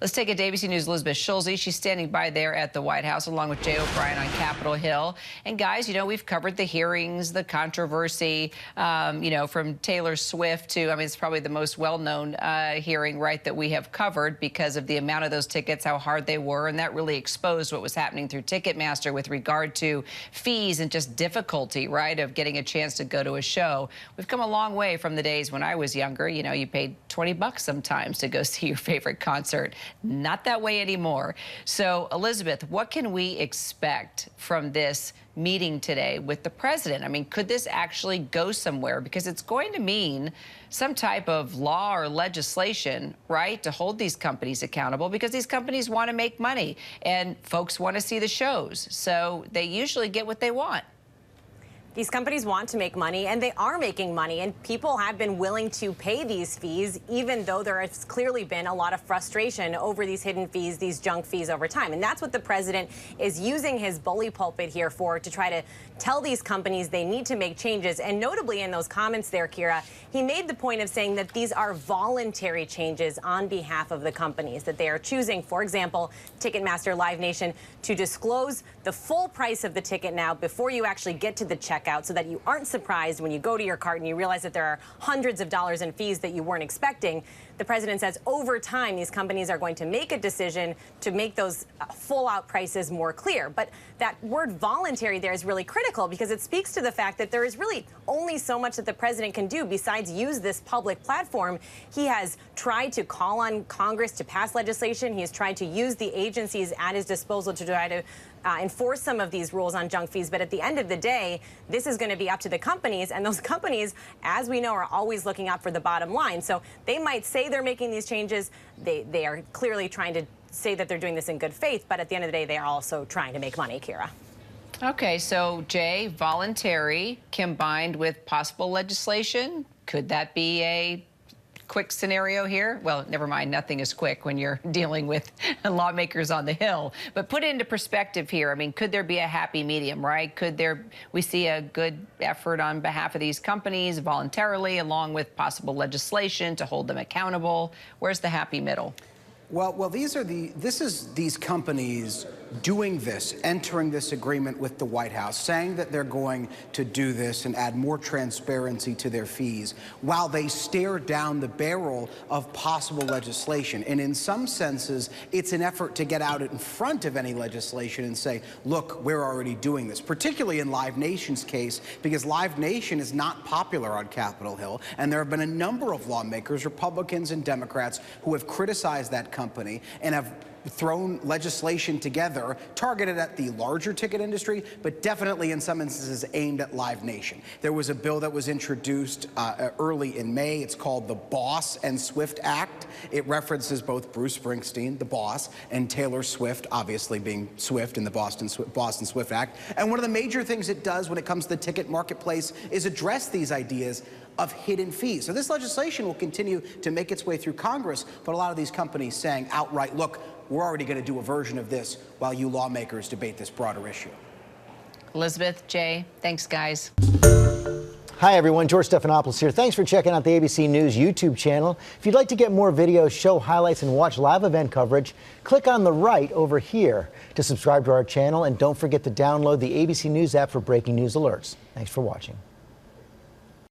Let's take it to ABC News' Elizabeth Schulze. She's standing by there at the White House along with Jay O'Brien on Capitol Hill. And guys, you know, we've covered the hearings, the controversy, you know, from Taylor Swift to, I mean, it's probably the most well-known hearing, right, that we have covered because of the amount of those tickets, how hard they were, and that really exposed what was happening through Ticketmaster with regard to fees and just difficulty, right, of getting a chance to go to a show. We've come a long way from the days when I was younger. You know, you paid 20 bucks sometimes to go see your favorite concert. Not that way anymore. So, Elizabeth, what can we expect from this meeting today with the president? I mean, could this actually go somewhere? Because it's going to mean some type of law or legislation, right, to hold these companies accountable, because these companies want to make money and folks want to see the shows. So they usually get what they want. These companies want to make money, and they are making money, and people have been willing to pay these fees, even though there has clearly been a lot of frustration over these hidden fees, these junk fees over time. And that's what the president is using his bully pulpit here for, to try to tell these companies they need to make changes. And notably in those comments there, Kira, he made the point of saying that these are voluntary changes on behalf of the companies, that they are choosing, for example, Ticketmaster, Live Nation, to disclose the full price of the ticket now before you actually get to the checkout, so that you aren't surprised when you go to your cart and you realize that there are hundreds of dollars in fees that you weren't expecting. The president says over time, these companies are going to make a decision to make those full-out prices more clear. But that word voluntary there is really critical, because it speaks to the fact that there is really only so much that the president can do besides use this public platform. He has tried to call on Congress to pass legislation. He has tried to use the agencies at his disposal to try to enforce some of these rules on junk fees. But at the end of the day, this is going to be up to the companies. And those companies, as we know, are always looking out for the bottom line. So they might say they're making these changes. They are clearly trying to say that they're doing this in good faith. But at the end of the day, they are also trying to make money, Kira. Okay, so Jay, voluntary combined with possible legislation, could that be a quick scenario here? Well, never mind, nothing is quick when you're dealing with lawmakers on the Hill. But put it into perspective here. I mean, could there be a happy medium, right? Could we see a good effort on behalf of these companies voluntarily, along with possible legislation to hold them accountable? Where's the happy middle? Well, this is these companies doing this, entering this agreement with the White House, saying that they're going to do this and add more transparency to their fees, while they stare down the barrel of possible legislation. And in some senses, it's an effort to get out in front of any legislation and say, look, we're already doing this, particularly in Live Nation's case, because Live Nation is not popular on Capitol Hill, and there have been a number of lawmakers, Republicans and Democrats, who have criticized that company and have thrown legislation together targeted at the larger ticket industry, but definitely in some instances aimed at Live Nation. There was a bill that was introduced early in May. It's called the Boss and Swift Act. It references both Bruce Springsteen, the boss, and Taylor Swift, obviously being Swift in the Boston Swift Act. And one of the major things it does when it comes to the ticket marketplace is address these ideas of hidden fees. So this legislation will continue to make its way through Congress, but a lot of these companies saying outright, look, we're already going to do a version of this while you lawmakers debate this broader issue. Elizabeth, Jay, thanks, guys. Hi, everyone. George Stephanopoulos here. Thanks for checking out the ABC News YouTube channel. If you'd like to get more videos, show highlights, and watch live event coverage, click on the right over here to subscribe to our channel. And don't forget to download the ABC News app for breaking news alerts. Thanks for watching.